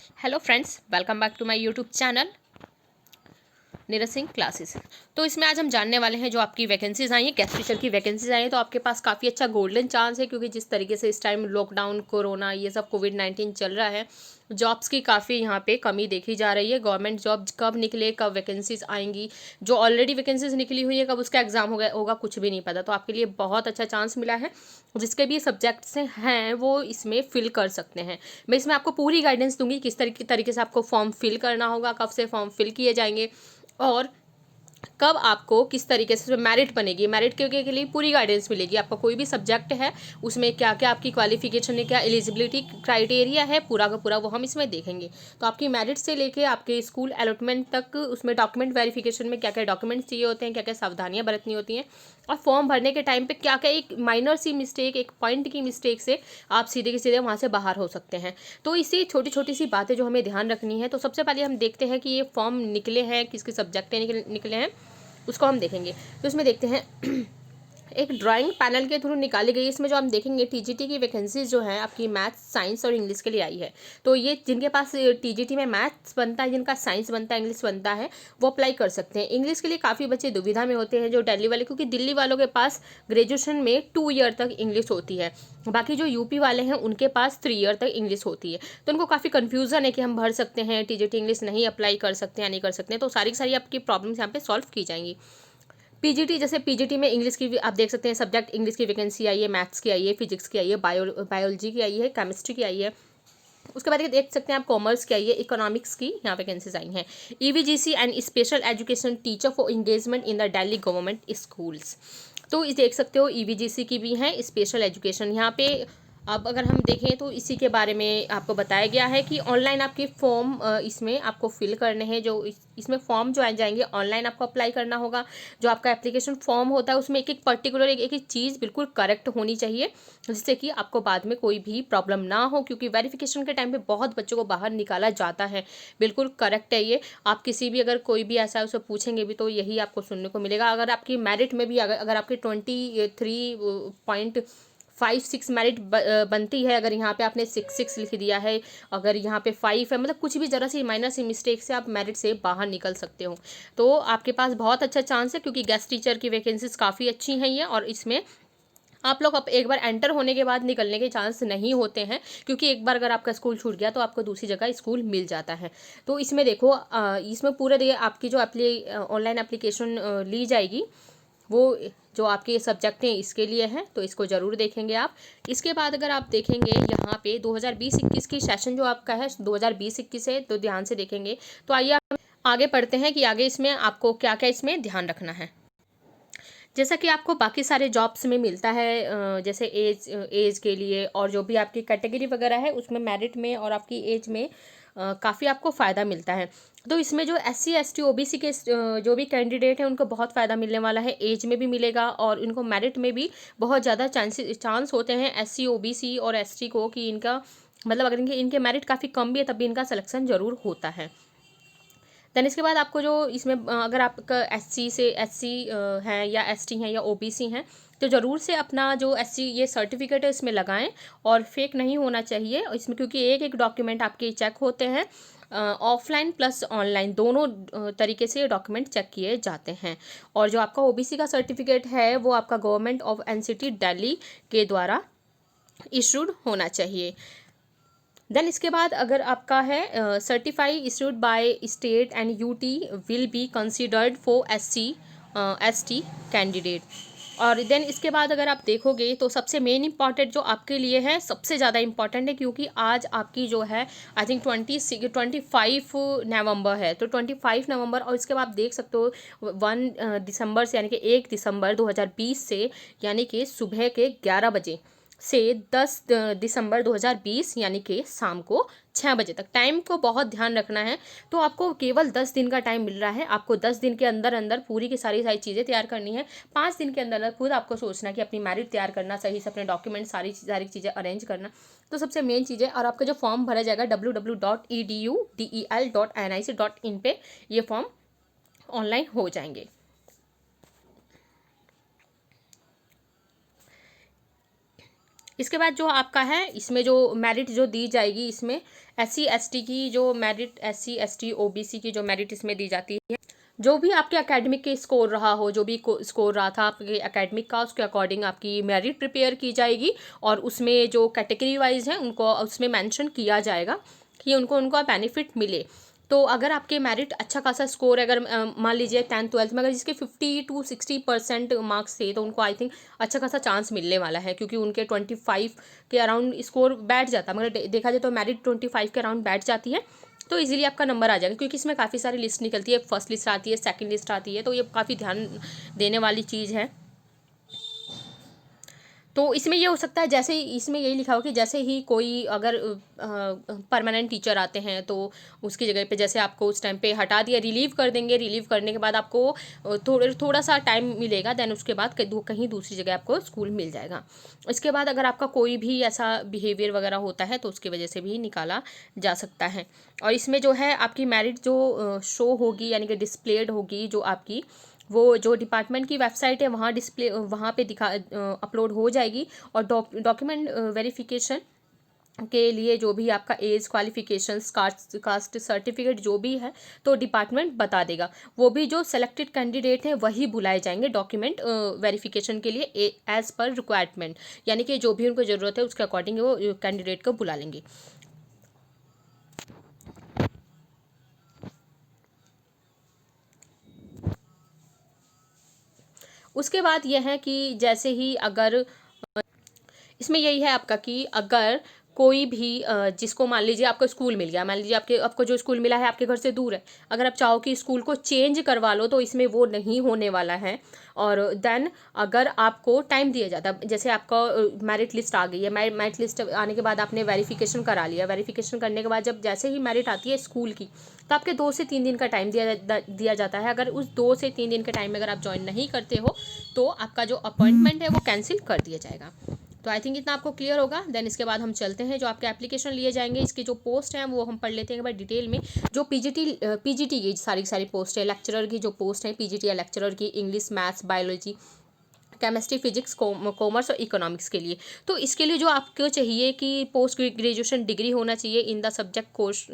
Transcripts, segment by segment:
Hello friends, welcome back to my YouTube channel Neeraj Singh classes. तो इसमें आज हम जानने वाले हैं जो आपकी वैकेंसीज आई हैं, गेस्ट टीचर की वैकेंसीज आई हैं। तो आपके पास काफ़ी अच्छा गोल्डन चांस है, क्योंकि जिस तरीके से इस टाइम लॉकडाउन, कोरोना, ये सब कोविड-19 चल रहा है, जॉब्स की काफ़ी यहाँ पे कमी देखी जा रही है। गवर्नमेंट जॉब कब निकले, कब वैकेंसीज आएंगी, जो ऑलरेडी वैकेंसीज निकली हुई है कब उसका एग्जाम होगा कुछ भी नहीं पता। तो आपके लिए बहुत अच्छा चांस मिला है। जिसके भी सब्जेक्ट्स हैं वो इसमें फिल कर सकते हैं। मैं इसमें आपको पूरी गाइडेंस दूंगी किस तरीके से आपको फॉर्म फिल करना होगा, कब से फॉर्म फिल किए जाएंगे और कब आपको किस तरीके से मेरिट बनेगी। मेरिट के लिए पूरी गाइडेंस मिलेगी। आपका कोई भी सब्जेक्ट है उसमें क्या क्या आपकी क्वालिफिकेशन है, क्या एलिजिबिलिटी क्राइटेरिया है, पूरा का पूरा वो हम इसमें देखेंगे। तो आपकी मेरिट से लेके आपके स्कूल अलॉटमेंट तक उसमें डॉक्यूमेंट वेरिफिकेशन में क्या क्या डॉक्यूमेंट्स चाहिए होते हैं, क्या क्या सावधानियां बरतनी होती हैं, और फॉर्म भरने के टाइम पे क्या क्या एक माइनर सी मिस्टेक, एक पॉइंट की मिस्टेक से आप सीधे के सीधे वहाँ से बाहर हो सकते हैं। तो इसी छोटी छोटी सी बातें जो हमें ध्यान रखनी है। तो सबसे पहले हम देखते हैं कि ये फॉर्म निकले हैं, किसके सब्जेक्ट निकले हैं, उसको हम देखेंगे। तो इसमें देखते हैं एक ड्राइंग पैनल के थ्रू निकाली गई। इसमें जो हम देखेंगे टीजीटी की वैकेंसीज जो है आपकी मैथ्स, साइंस और इंग्लिश के लिए आई है। तो ये जिनके पास टीजीटी में मैथ्स बनता है, जिनका साइंस बनता है, इंग्लिश बनता है, वो अप्लाई कर सकते हैं। इंग्लिश के लिए काफ़ी बच्चे दुविधा में होते हैं जो दिल्ली वाले, क्योंकि दिल्ली वालों के पास ग्रेजुएशन में 2 ईयर तक इंग्लिश होती है। बाकी जो यूपी वाले हैं उनके पास 3 ईयर तक इंग्लिश होती है। तो उनको काफ़ी कन्फ्यूज़न है कि हम भर सकते हैं टीजीटी इंग्लिश नहीं अप्लाई कर सकते हैं या नहीं कर सकते हैं। तो सारी की सारी आपकी प्रॉब्लम्स यहाँ पे सॉल्व की जाएंगी। पीजीटी, जैसे पीजीटी में इंग्लिश की भी आप देख सकते हैं सब्जेक्ट इंग्लिश की वैकेंसी आई है, मैथ्स की आई है, फिजिक्स की आई है, बायोलॉजी की आई है, केमिस्ट्री की आई है। उसके बाद ये देख सकते हैं आप कॉमर्स की आई है, इकोनॉमिक्स की यहाँ वैकेंसीज आई हैं। EVGC and special education teacher for engagement in the Delhi government schools. तो इस देख सकते हो ईवीजीसी की भी है, स्पेशल एजुकेशन यहाँ पे। अब अगर हम देखें तो इसी के बारे में आपको बताया गया है कि ऑनलाइन आपके फॉर्म इसमें आपको फिल करने हैं। जो इसमें फॉर्म जो आ जाएंगे ऑनलाइन आपको अप्लाई करना होगा। जो आपका एप्लीकेशन फॉर्म होता है उसमें एक एक पर्टिकुलर एक एक चीज़ बिल्कुल करेक्ट होनी चाहिए, जिससे कि आपको बाद में कोई भी प्रॉब्लम ना हो, क्योंकि वेरिफिकेशन के टाइम पे बहुत बच्चों को बाहर निकाला जाता है। बिल्कुल करेक्ट है ये। आप किसी भी अगर कोई भी ऐसा है उसे पूछेंगे भी तो यही आपको सुनने को मिलेगा। अगर आपकी मेरिट में भी अगर आपकी 23.56 मेरिट बनती है, अगर यहाँ पे आपने 6 लिख दिया है, अगर यहाँ पे 5 है, मतलब कुछ भी ज़रा सी माइनर सी मिस्टेक से आप मेरिट से बाहर निकल सकते हो। तो आपके पास बहुत अच्छा चांस है, क्योंकि गेस्ट टीचर की वैकेंसीज काफ़ी अच्छी हैं ये। और इसमें आप लोग अब एक बार एंटर होने के बाद निकलने के चांस नहीं होते हैं, क्योंकि एक बार अगर आपका स्कूल छूट गया तो आपको दूसरी जगह स्कूल मिल जाता है। तो इसमें देखो इसमें पूरे देखिए आपकी जो ऑनलाइन एप्लीकेशन ली जाएगी, वो जो आपके सब्जेक्ट हैं इसके लिए है, तो इसको ज़रूर देखेंगे आप। इसके बाद अगर आप देखेंगे यहाँ पे 2020-21 की सेशन जो आपका है 2020-21 है, तो ध्यान से देखेंगे। तो आइए आप आगे पढ़ते हैं कि आगे इसमें आपको क्या क्या इसमें ध्यान रखना है। जैसा कि आपको बाकी सारे जॉब्स में मिलता है, जैसे एज के लिए और जो भी आपकी कैटेगरी वगैरह है उसमें मेरिट में और आपकी एज में काफ़ी आपको फ़ायदा मिलता है। तो इसमें जो SC ST OBC के जो भी कैंडिडेट हैं उनको बहुत फ़ायदा मिलने वाला है। एज में भी मिलेगा और इनको मेरिट में भी बहुत ज़्यादा चांस होते हैं SC OBC और ST को, कि इनका मतलब अगर इनके मेरिट काफ़ी कम भी है तब भी इनका सिलेक्शन ज़रूर होता है। देन इसके बाद आपको जो इसमें अगर आपका SC है या ST हैं या OBC हैं, तो ज़रूर से अपना जो SC ये सर्टिफिकेट है इसमें लगाएं, और फेक नहीं होना चाहिए इसमें, क्योंकि एक एक डॉक्यूमेंट आपके चेक होते हैं। ऑफलाइन प्लस ऑनलाइन दोनों तरीके से डॉक्यूमेंट चेक किए जाते हैं। और जो आपका OBC का सर्टिफिकेट है वो आपका गवर्नमेंट ऑफ NCT दिल्ली के द्वारा इशूड होना चाहिए। देन इसके बाद अगर आपका है certify issued by state and UT will be considered for ST candidate. और देन इसके बाद अगर आप देखोगे तो सबसे मेन इंपॉर्टेंट जो आपके लिए है, सबसे ज़्यादा इंपॉर्टेंट है, क्योंकि आज आपकी जो है आई थिंक 25 नवंबर है। तो 25 नवंबर और इसके बाद आप देख सकते हो 1 दिसंबर से, यानी कि 1 दिसंबर 2020 से, यानी कि सुबह के 11 बजे से 10 दिसंबर 2020 यानी कि शाम को 6 बजे तक, टाइम को बहुत ध्यान रखना है। तो आपको केवल 10 दिन का टाइम मिल रहा है। आपको 10 दिन के अंदर अंदर पूरी की सारी सारी चीज़ें तैयार करनी है। 5 दिन के अंदर अंदर खुद आपको सोचना है कि अपनी मेरिट तैयार करना, सही से अपने डॉक्यूमेंट सारी चीज़ें अरेंज करना। तो सबसे मेन चीज़ है। और आपका जो फॉर्म भरा जाएगा www.edudel.nic.in पे ये फॉर्म ऑनलाइन हो जाएंगे। इसके बाद जो आपका है इसमें जो मेरिट जो दी जाएगी, इसमें SC ST की जो मेरिट, SC ST OBC की जो मेरिट इसमें दी जाती है, जो भी आपके एकेडमिक के स्कोर रहा हो, जो भी स्कोर रहा था आपके एकेडमिक का, उसके अकॉर्डिंग आपकी मेरिट प्रिपेयर की जाएगी और उसमें जो कैटेगरी वाइज है उनको उसमें मेंशन किया जाएगा कि उनको उनका बेनिफिट मिले। तो अगर आपके मेरिट अच्छा खासा स्कोर है, अगर मान लीजिए 10th 12th में अगर जिसके 50 to 60% मार्क्स थे, तो उनको आई थिंक अच्छा खासा चांस मिलने वाला है, क्योंकि उनके 25 के अराउंड स्कोर बैठ जाता है। मगर देखा जाए तो मेरिट 25 के अराउंड बैठ जाती है, तो इजीली आपका नंबर आ जाएगा, क्योंकि इसमें काफ़ी सारी लिस्ट निकलती है। फर्स्ट लिस्ट आती है, सेकंड लिस्ट आती है, तो ये काफ़ी ध्यान देने वाली चीज़ है। तो इसमें ये हो सकता है, जैसे इसमें यही लिखा हो कि जैसे ही कोई अगर परमानेंट टीचर आते हैं तो उसकी जगह पे जैसे आपको उस टाइम पे हटा दिया, रिलीव कर देंगे, रिलीव करने के बाद आपको थोड़ा सा टाइम मिलेगा, देन उसके बाद कहीं दूसरी जगह आपको स्कूल मिल जाएगा। इसके बाद अगर आपका कोई भी ऐसा बिहेवियर वगैरह होता है तो उसकी वजह से भी निकाला जा सकता है। और इसमें जो है आपकी मेरिट जो शो होगी, यानी कि डिस्प्लेड होगी, जो आपकी वो जो डिपार्टमेंट की वेबसाइट है वहाँ डिस्प्ले वहाँ पे अपलोड हो जाएगी। और डॉक्यूमेंट वेरिफिकेशन के लिए जो भी आपका एज, क्वालिफिकेशंस, कास्ट सर्टिफिकेट जो भी है तो डिपार्टमेंट बता देगा। वो भी जो सेलेक्टेड कैंडिडेट हैं वही बुलाए जाएंगे डॉक्यूमेंट वेरिफिकेशन के लिए एज पर रिक्वायरमेंट, यानी कि जो भी उनको ज़रूरत है उसके अकॉर्डिंग वो कैंडिडेट को बुला लेंगे। उसके बाद यह है कि जैसे ही अगर इसमें यही है आपका कि अगर कोई भी जिसको मान लीजिए आपको स्कूल मिल गया, मान लीजिए आपको जो स्कूल मिला है आपके घर से दूर है, अगर आप चाहो कि स्कूल को चेंज करवा लो तो इसमें वो नहीं होने वाला है। और देन अगर आपको टाइम दिया जाता है, जैसे आपका मेरिट लिस्ट आ गई है, मेरिट लिस्ट आने के बाद आपने वेरिफिकेशन करा लिया, वेरिफिकेशन करने के बाद जब जैसे ही मेरिट आती है स्कूल की, तो आपके 2 से 3 दिन का टाइम दिया जाता है। अगर उस 2 से 3 दिन के टाइम में अगर आप ज्वाइन नहीं करते हो तो आपका जो अपॉइंटमेंट है वो कैंसिल कर दिया जाएगा। तो आई थिंक इतना आपको क्लियर होगा। देन इसके बाद हम चलते हैं जो आपके एप्लीकेशन लिए जाएंगे, इसकी जो पोस्ट हैं वो हम पढ़ लेते हैं एक बार डिटेल में। जो पीजीटी की सारी पोस्ट है, लेक्चरर की जो पोस्ट है पीजीटी या लेक्चरर की, English, maths, biology, chemistry, physics, commerce और इकोनॉमिक्स के लिए। तो इसके लिए जो आपको चाहिए कि पोस्ट ग्रेजुएशन डिग्री होना चाहिए in the subject course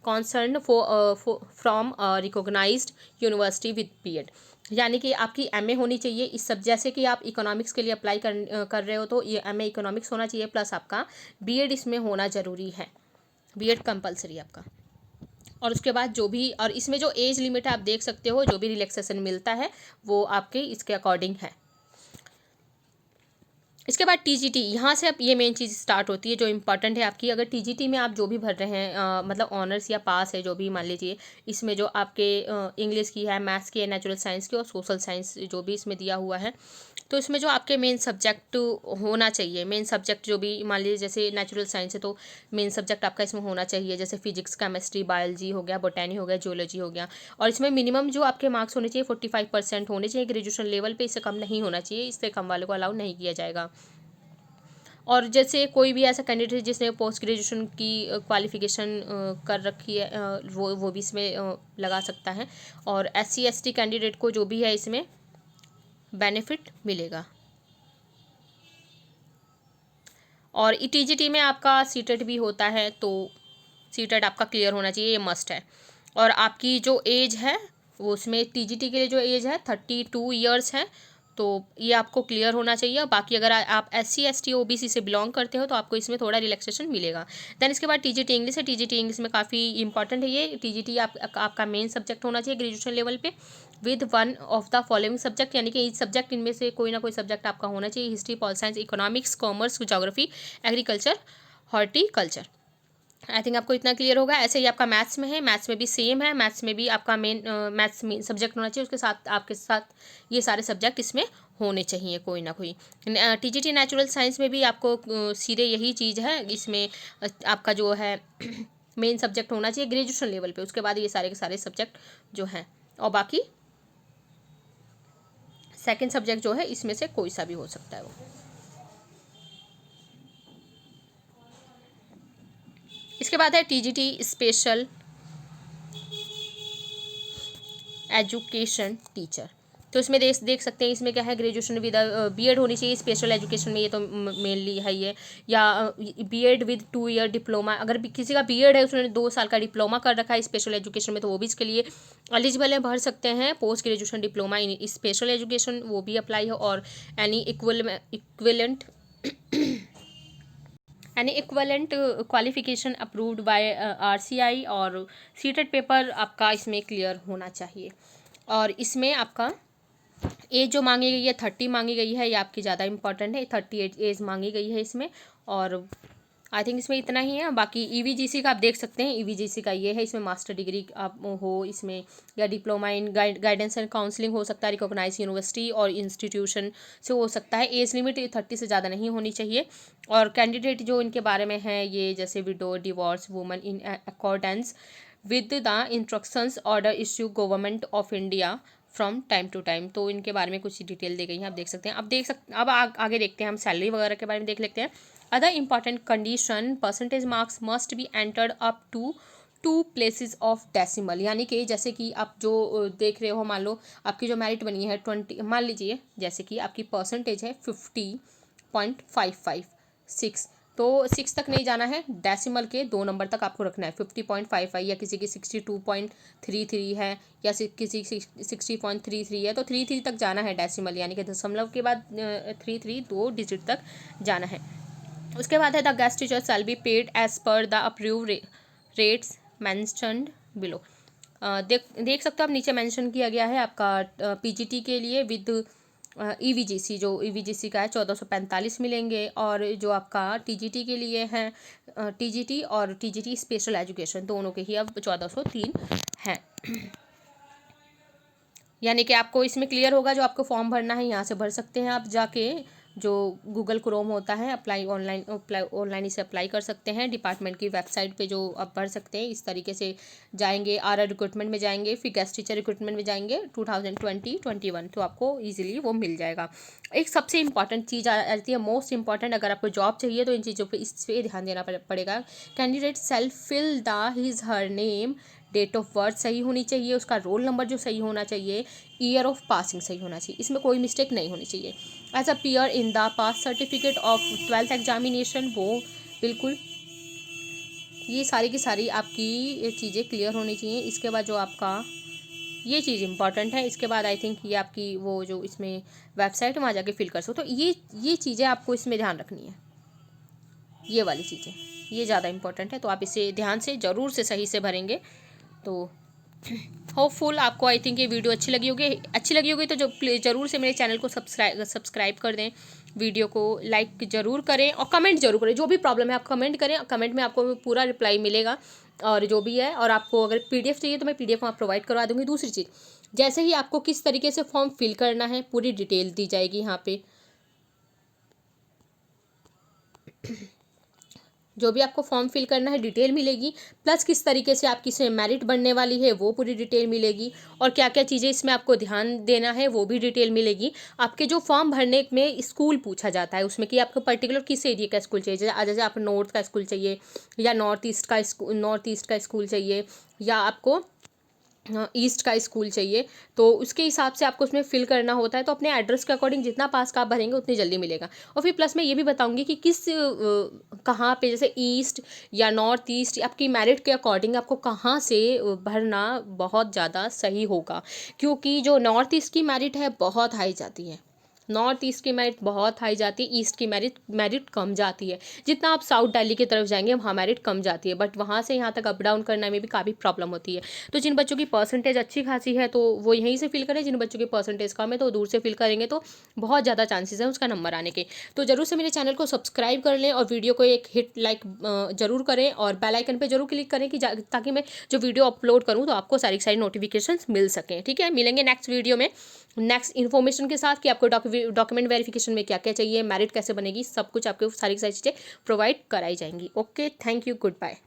concern from recognised university with BEd, यानी कि आपकी एमए होनी चाहिए इस सब। जैसे कि आप इकोनॉमिक्स के लिए अप्लाई कर रहे हो तो ये एमए इकोनॉमिक्स होना चाहिए, प्लस आपका बीएड इसमें होना ज़रूरी है, बीएड कंपलसरी आपका। और उसके बाद जो भी, और इसमें जो एज लिमिट है आप देख सकते हो, जो भी रिलैक्सेशन मिलता है वो आपके इसके अकॉर्डिंग है। इसके बाद टीजीटी, यहाँ से अब ये मेन चीज़ स्टार्ट होती है जो इंपॉर्टेंट है आपकी। अगर टीजीटी में आप जो भी भर रहे हैं मतलब ऑनर्स या पास है जो भी, मान लीजिए इसमें जो आपके इंग्लिश की है, मैथ्स की है, नेचुरल साइंस की और सोशल साइंस जो भी इसमें दिया हुआ है, तो इसमें जो आपके मेन सब्जेक्ट होना चाहिए, मेन सब्जेक्ट जो भी, मान लीजिए जैसे नेचुरल साइंस है तो मेन सब्जेक्ट आपका इसमें होना चाहिए, जैसे फिजिक्स, केमिस्ट्री, बायोलॉजी हो गया, बोटैनी हो गया, जियोलॉजी हो गया। और इसमें मिनिमम जो आपके मार्क्स होने चाहिए 45% होने चाहिए ग्रेजुएशन लेवल पे, इससे कम नहीं होना चाहिए, इससे कम वाले को अलाउ नहीं किया जाएगा। और जैसे कोई भी ऐसा कैंडिडेट जिसने पोस्ट ग्रेजुएशन की क्वालिफिकेशन कर रखी है वो भी इसमें लगा सकता है। और SC ST कैंडिडेट को जो भी है इसमें बेनिफिट मिलेगा। और TGT में आपका सीटेट भी होता है, तो सीटेट आपका क्लियर होना चाहिए, ये मस्ट है। और आपकी जो एज है वो उसमें TGT के लिए जो एज है 32 ईयर्स है, तो ये आपको क्लियर होना चाहिए। बाकी अगर आप SC ST OBC से बिलोंग करते हो तो आपको इसमें थोड़ा रिलैक्सेशन मिलेगा। देन इसके बाद TGT इंग्लिश है, TGT इंग्लिश में काफ़ी इंपॉर्टेंट है ये। TGT आपका मेन सब्जेक्ट होना चाहिए ग्रेजुएशन लेवल पे with one of the following subject, यानी कि इस सब्जेक्ट इनमें से कोई ना कोई सब्जेक्ट आपका होना चाहिए, history, pol science, economics, commerce, geography, agriculture, horticulture. I think आपको इतना क्लियर होगा। ऐसे ही आपका मैथ्स में है, मैथ्स में भी सेम है, मैथ्स में भी आपका मैथ्स में सब्जेक्ट होना चाहिए, उसके साथ आपके साथ ये सारे सब्जेक्ट इसमें होने चाहिए कोई ना कोई। TGT नेचुरल साइंस में भी आपको सीधे यही चीज़ है, इसमें आपका जो है मेन सब्जेक्ट होना चाहिए ग्रेजुएशन लेवल पे, उसके बाद ये सारे के सारे सब्जेक्ट जो हैं, और बाकी सेकेंड सब्जेक्ट जो है इसमें से कोई सा भी हो सकता है वो। इसके बाद है TGT स्पेशल एजुकेशन टीचर। तो इसमें देख सकते हैं इसमें क्या है, ग्रेजुएशन विद बीएड होनी चाहिए स्पेशल एजुकेशन में, ये तो मेनली है ये, या बीएड विद 2 ईयर डिप्लोमा, अगर किसी का बीएड है उसने 2 साल का डिप्लोमा कर रखा है स्पेशल एजुकेशन में तो वो भी इसके लिए एलिजिबल है, भर सकते हैं। Post graduation diploma in special education वो भी अप्लाई है, और any equivalent qualification approved by RCI, और सीटेड पेपर आपका इसमें क्लियर होना चाहिए। और इसमें आपका एज जो मांगी गई है 30 मांगी गई है, ये आपकी ज़्यादा इंपॉर्टेंट है, 38 एज मांगी गई है इसमें। और आई थिंक इसमें इतना ही है। बाकी ईवीजीसी का आप देख सकते हैं, ईवीजीसी का ये है, इसमें मास्टर डिग्री आप हो इसमें, या diploma in guidance and counselling हो सकता है, रिकॉग्नाइज यूनिवर्सिटी और इंस्टीट्यूशन से हो सकता है। एज लिमिट 30 से ज़्यादा नहीं होनी चाहिए। और कैंडिडेट जो इनके बारे में है ये जैसे widow, divorce woman in accordance with the instructions order issue government of India from time to time, तो इनके बारे में कुछ डिटेल दी गई है, आप देख सकते हैं। अब आगे देखते हैं हम सैलरी वगैरह के बारे में देख लेते हैं। Other important condition, percentage marks must be entered up to 2 places of decimal, यानी कि जैसे कि आप जो देख रहे हो, मान लो आपकी जो मेरिट बनी है 20, मान लीजिए जैसे कि आपकी परसेंटेज है 50.556, तो 6 तक नहीं जाना है, डेसिमल के 2 नंबर तक आपको रखना है, 50.55, या किसी की 62.33 है, या किसी 60.33 है, तो 33 तक जाना है डेसिमल, यानी कि दशमलव के बाद 33 2 डिजिट तक जाना है। उसके बाद है the guest teacher shall be paid as per the approve rates mentioned below. देख सकते हो आप, नीचे मेंशन किया गया है आपका पीजीटी के लिए विद ईवीजीसी, जो ईवीजीसी का है 1445 मिलेंगे, और जो आपका टीजीटी के लिए है टीजीटी और टीजीटी स्पेशल एजुकेशन दोनों के ही अब 1403 हैं। यानी कि आपको इसमें क्लियर होगा, जो आपको फॉर्म भरना है यहाँ से भर सकते हैं आप जाके, जो गूगल क्रोम होता है ऑनलाइन इसे अप्लाई कर सकते हैं। डिपार्टमेंट की वेबसाइट पे जो आप भर सकते हैं, इस तरीके से जाएंगे, आर रिक्रूटमेंट में जाएंगे, फिर गेस्ट टीचर रिक्रूटमेंट में जाएंगे 2020-21, तो आपको इजीली वो मिल जाएगा। एक सबसे इंपॉर्टेंट चीज़ आती है, मोस्ट इंपॉर्टेंट, अगर आपको जॉब चाहिए तो इन चीज़ों पर इस पर ध्यान देना पड़ेगा। Candidate self fill the his her name, date of birth सही होनी चाहिए, उसका रोल नंबर जो सही होना चाहिए, ईयर ऑफ पासिंग सही होना चाहिए, इसमें कोई मिस्टेक नहीं होनी चाहिए। As appear in the pass certificate of 12th examination, वो बिल्कुल ये सारी की सारी आपकी चीज़ें क्लियर होनी चाहिए। इसके बाद जो आपका ये चीज़ इंपॉर्टेंट है, इसके बाद आई थिंक ये आपकी वो जो इसमें वेबसाइट वहाँ जाके फिल कर सकते हो, तो ये चीज़ें आपको इसमें ध्यान रखनी है, ये वाली चीज़ें ये ज़्यादा इंपॉर्टेंट है, तो आप इसे ध्यान से ज़रूर से सही से भरेंगे। तो होपफुल आपको आई थिंक ये वीडियो अच्छी लगी होगी तो जो ज़रूर से मेरे चैनल को सब्सक्राइब कर दें, वीडियो को लाइक ज़रूर करें, और कमेंट जरूर करें। जो भी प्रॉब्लम है आप कमेंट करें, कमेंट में आपको पूरा रिप्लाई मिलेगा, और जो भी है, और आपको अगर पीडीएफ चाहिए तो मैं पीडीएफ वहाँ प्रोवाइड करवा दूँगी। दूसरी चीज़, जैसे ही आपको किस तरीके से फॉर्म फिल करना है पूरी डिटेल दी जाएगी यहाँ पे, जो भी आपको फॉर्म फिल करना है डिटेल मिलेगी, प्लस किस तरीके से आपकी इसमें मेरिट बनने वाली है वो पूरी डिटेल मिलेगी, और क्या क्या चीज़ें इसमें आपको ध्यान देना है वो भी डिटेल मिलेगी। आपके जो फॉर्म भरने में स्कूल पूछा जाता है उसमें कि आपको पर्टिकुलर किस एरिया का स्कूल चाहिए, जैसे आप नॉर्थ का स्कूल चाहिए, या नॉर्थ ईस्ट का स्कूल चाहिए, या आपको ईस्ट का स्कूल चाहिए, तो उसके हिसाब से आपको उसमें फिल करना होता है। तो अपने एड्रेस के अकॉर्डिंग जितना पास का आप भरेंगे उतनी जल्दी मिलेगा। और फिर प्लस मैं ये भी बताऊंगी कि किस कहाँ पे, जैसे ईस्ट या नॉर्थ ईस्ट, आपकी मेरिट के अकॉर्डिंग आपको कहाँ से भरना बहुत ज़्यादा सही होगा, क्योंकि जो नॉर्थ ईस्ट की मेरिट है बहुत हाई जाती है, नॉर्थ ईस्ट की मेरिट बहुत हाई जाती है, ईस्ट की मेरिट कम जाती है। जितना आप साउथ दिल्ली की तरफ जाएंगे वहाँ मेरिट कम जाती है, बट वहाँ से यहाँ तक अप डाउन करने में भी काफ़ी प्रॉब्लम होती है। तो जिन बच्चों की परसेंटेज अच्छी खासी है तो वो यहीं से फिल करें, जिन बच्चों की परसेंटेज कम है तो दूर से फिल करेंगे, तो बहुत ज़्यादा चांसेस हैं उसका नंबर आने के। तो ज़रूर से मेरे चैनल को सब्सक्राइब कर लें, और वीडियो को एक हिट लाइक ज़रूर करें, और बेल आइकन पर जरूर क्लिक करें कि ताकि मैं जो वीडियो अपलोड करूँ तो आपको सारी नोटिफिकेशंस मिल सकें। ठीक है, मिलेंगे नेक्स्ट वीडियो में नेक्स्ट इन्फॉर्मेशन के साथ कि आपको डॉक्यूमेंट वेरिफिकेशन में क्या क्या चाहिए, मेरिट कैसे बनेगी, सब कुछ आपको सारी चीज़ें प्रोवाइड कराई जाएंगी। Okay, thank you, good bye.